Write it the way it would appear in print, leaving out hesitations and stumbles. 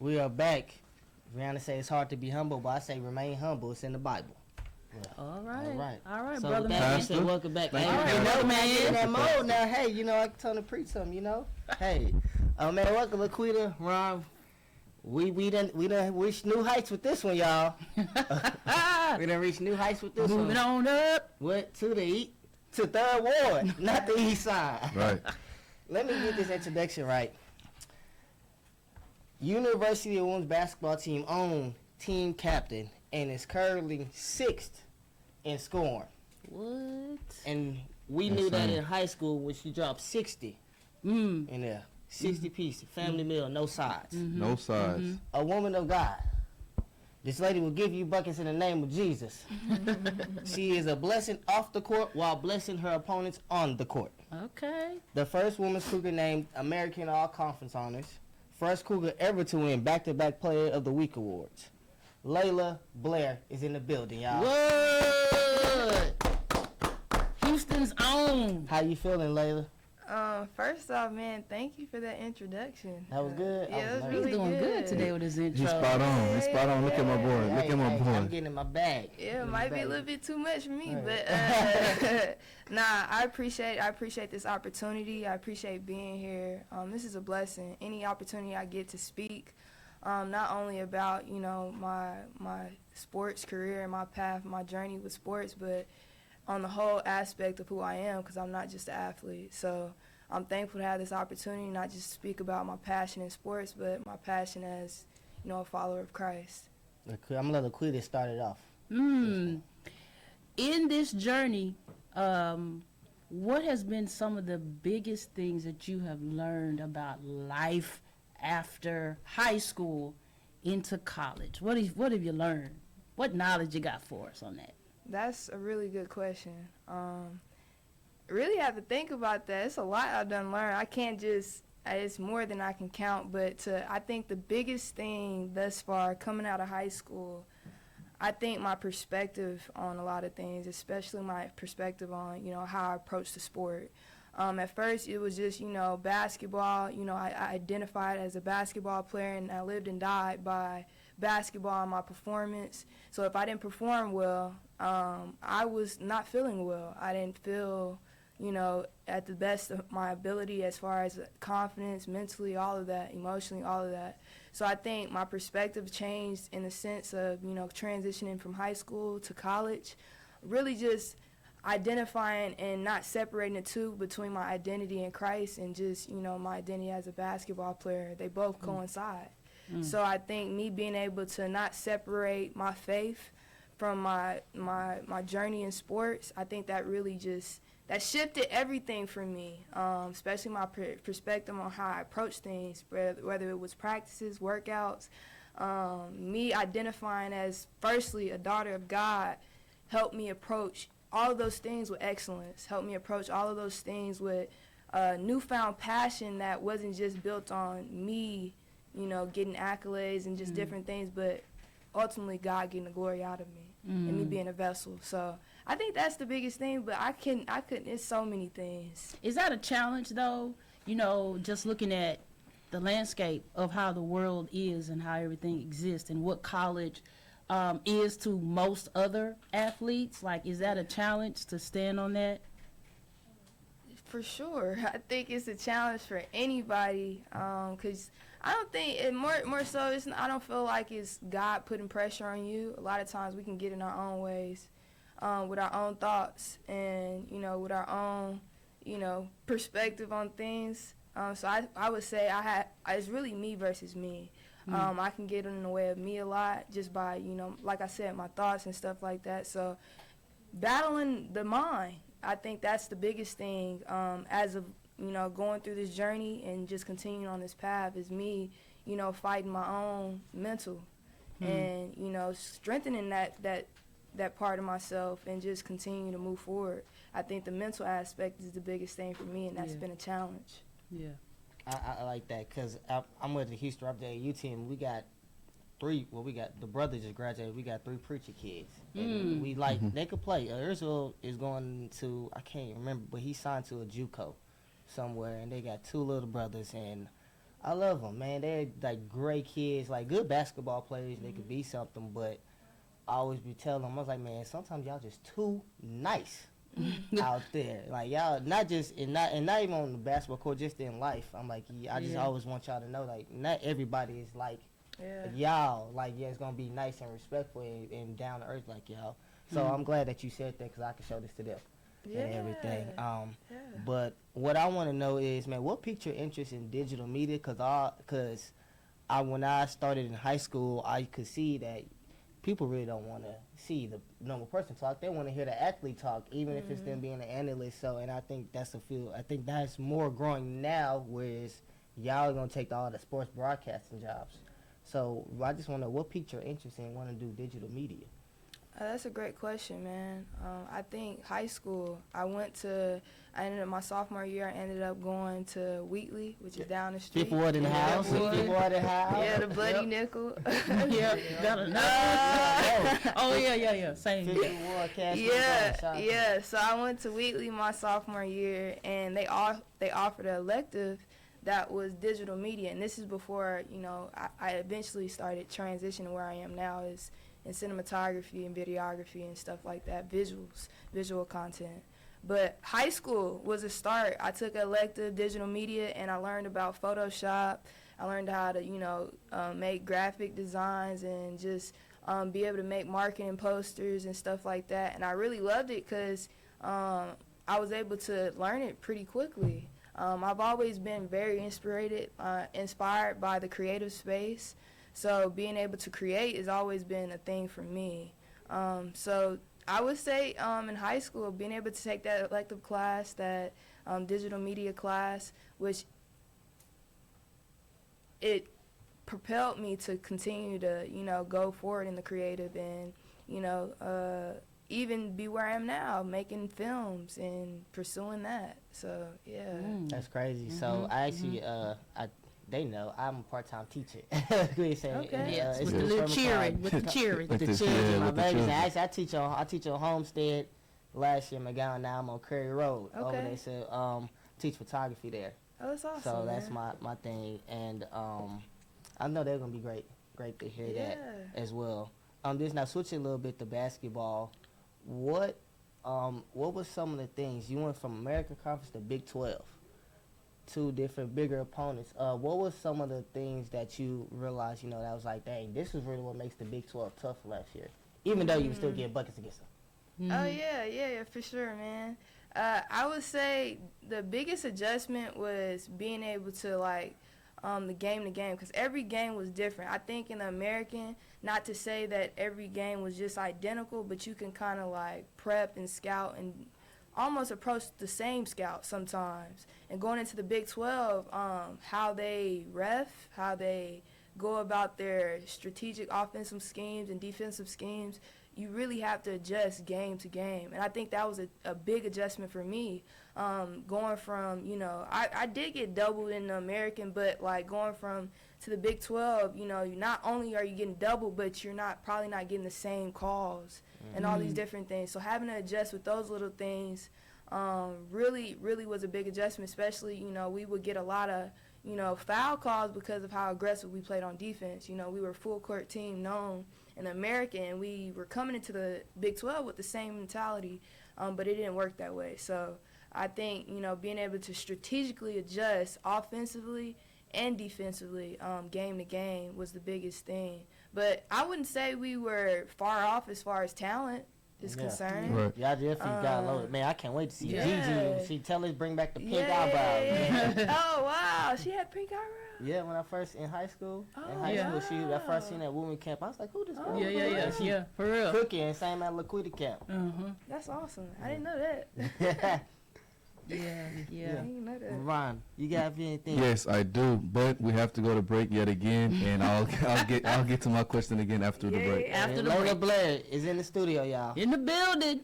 We are back. Rihanna say it's hard to be humble, but I say remain humble. It's in the Bible. Yeah. All right, So brother with that, man. welcome back. Thank Hey, you, you know, man, get in that man. mode now. Hey, you know, I told him to preach something. You know, hey, man, welcome, Laquita, Ron. We done reached new heights with this one, y'all. We done reached new heights with this one. Moving on up. What to Third Ward, not the East Side. Right. Let me get this introduction right. University of Women's basketball team own team captain and is currently 6th in scoring. What? And we knew that in high school when she dropped 60 in there. 60 pieces, family meal, no sides. No sides. A woman of God. This lady will give you buckets in the name of Jesus. She is a blessing off the court while blessing her opponents on the court. Okay. The first women's Cougar named American All-Conference Honors. First Cougar ever to win back-to-back Player of the Week awards. Laila Blair is in the building, y'all. What? Houston's own. How you feeling, Laila? First off, man, thank you for that introduction. That was good. Yeah, it was He's really doing good today with his intro. He's spot on. He's spot on. Look at my boy. Look at my boy. I'm getting in my bag. Yeah, it might be a little bit too much for me, Right. but nah, I appreciate this opportunity. I appreciate being here. This is a blessing. Any opportunity I get to speak, not only about my sports career and my path, my journey with sports, but on the whole aspect of who I am, because I'm not just an athlete. So I'm thankful to have this opportunity, not just to speak about my passion in sports, but my passion as, a follower of Christ. I'm going to let Laquita start it off. In this journey, what has been some of the biggest things that you have learned about life after high school into college? What have you learned? What knowledge you got for us on that? That's a really good question. Really have to think about that. It's a lot I've done learned. I can't just, it's more than I can count, but I think the biggest thing thus far coming out of high school, I think my perspective on a lot of things, especially my perspective on, how I approach the sport. At first it was just, basketball. I identified as a basketball player, and I lived and died by basketball and my performance. So if I didn't perform well, I was not feeling well. I didn't feel, at the best of my ability as far as confidence, mentally, all of that, emotionally, all of that. So I think my perspective changed in the sense of, transitioning from high school to college, really just identifying and not separating the two between my identity in Christ and just, my identity as a basketball player. They both coincide. So I think me being able to not separate my faith from my journey in sports, I think that really that shifted everything for me, especially my perspective on how I approach things, whether it was practices, workouts. Me identifying as, firstly, a daughter of God helped me approach all of those things with excellence, helped me approach all of those things with newfound passion that wasn't just built on me, getting accolades and just different things, but ultimately God getting the glory out of me and me being a vessel. So I think that's the biggest thing, but I couldn't, it's so many things. Is that a challenge though? Just looking at the landscape of how the world is and how everything exists and what college is to most other athletes. Like, is that a challenge to stand on that? For sure. I think it's a challenge for anybody, because I don't think it more so I don't feel like it's God putting pressure on you. A lot of times we can get in our own ways, with our own thoughts and, with our own, perspective on things. So I would say it's really me versus me. I can get in the way of me a lot just by, like I said, my thoughts and stuff like that. So battling the mind, I think that's the biggest thing, as of, going through this journey and just continuing on this path is me, fighting my own mental and, strengthening that part of myself and just continuing to move forward. I think the mental aspect is the biggest thing for me, and that's been a challenge. Yeah. I like that because I'm with the Houston Update U team. We got the brother just graduated. We got 3 preacher kids. And we they could play. Ursula is going to, I can't remember, but he signed to a JUCO somewhere, and they got 2 little brothers. And I love them, man. They're like great kids, like good basketball players. They could be something, but I always be telling them, I was like, man, sometimes y'all just too nice out there. Like y'all, not just and not even on the basketball court, just in life. I'm like, I just always want y'all to know, like, not everybody is like y'all. Like, yeah, it's gonna be nice and respectful and down to earth like y'all. So I'm glad that you said that because I can show this to them and everything. But what I want to know is, man, what piqued your interest in digital media? Because when I started in high school, I could see that people really don't want to see the normal person talk. They want to hear the athlete talk, even if it's them being an analyst. So, and I think that's a field. I think that's more growing now, whereas y'all are gonna take all the sports broadcasting jobs. So I just want to know what piqued your interest in wanting to do digital media. That's a great question, man. I think high school, I ended up my sophomore year, I ended up going to Wheatley, which is down the street. Fifth Ward in the house. Fifth Ward in the house. Yeah, the Bloody Nickel. Got another. Oh, yeah. Same. Fifth Ward, Yeah. So I went to Wheatley my sophomore year, and they offered an elective that was digital media. And this is before, I eventually started transitioning where I am now is in cinematography and videography and stuff like that, visual content. But high school was a start. I took an elective digital media and I learned about Photoshop. I learned how to, make graphic designs and just be able to make marketing posters and stuff like that. And I really loved it because I was able to learn it pretty quickly. I've always been very inspired by the creative space. So being able to create has always been a thing for me. So I would say in high school, being able to take that elective class, that digital media class, which it propelled me to continue to, go forward in the creative and, even be where I am now, making films and pursuing that. So, yeah. That's crazy. So I actually, they know I'm a part-time teacher. Okay. With the little cheering, with the cheering. With the cheering, my babies. Actually, I teach on Homestead. Last year, McGowan. Now I'm on Curry Road. Okay. Over there, so teach photography there. Oh, that's awesome. So that's man. my thing, and I know they're gonna be great to hear that as well. Just now switching a little bit to basketball. What was some of the things you went from American Conference to Big 12? Two different bigger opponents. What was some of the things that you realized, that was like, dang, this is really what makes the Big 12 tough last year, even though you were still getting buckets against them? Oh, yeah, for sure, man. I would say the biggest adjustment was being able to, the game to game, because every game was different. I think in the American, not to say that every game was just identical, but you can kind of, prep and scout and almost approach the same scout sometimes. And going into the Big 12, how they ref, how they go about their strategic offensive schemes and defensive schemes, you really have to adjust game to game. And I think that was a big adjustment for me. Going from, I did get doubled in the American, but going from to the Big 12, not only are you getting doubled, but you're probably not getting the same calls and all these different things. So having to adjust with those little things really was a big adjustment, especially, we would get a lot of, foul calls because of how aggressive we played on defense. We were a full court team known in the American, and we were coming into the Big 12 with the same mentality, but it didn't work that way. So I think, being able to strategically adjust offensively and defensively game to game was the biggest thing. But I wouldn't say we were far off as far as talent is concerned. Right. Y'all definitely got loaded. Man, I can't wait to see Gigi. She tell us bring back the pink eyebrows. eyebrows. Oh, wow. She had pink eyebrows? Yeah, when I first in high school, I first seen that woman camp. I was like, who this girl? Yeah, for real. Cookie and same at Laquita camp. That's awesome. I didn't know that. Yeah. I didn't know that. Ron, you got anything? Yes, I do, but we have to go to break yet again, and I'll get to my question again after the break. After the Laila break. Blair is in the studio, y'all. In the building.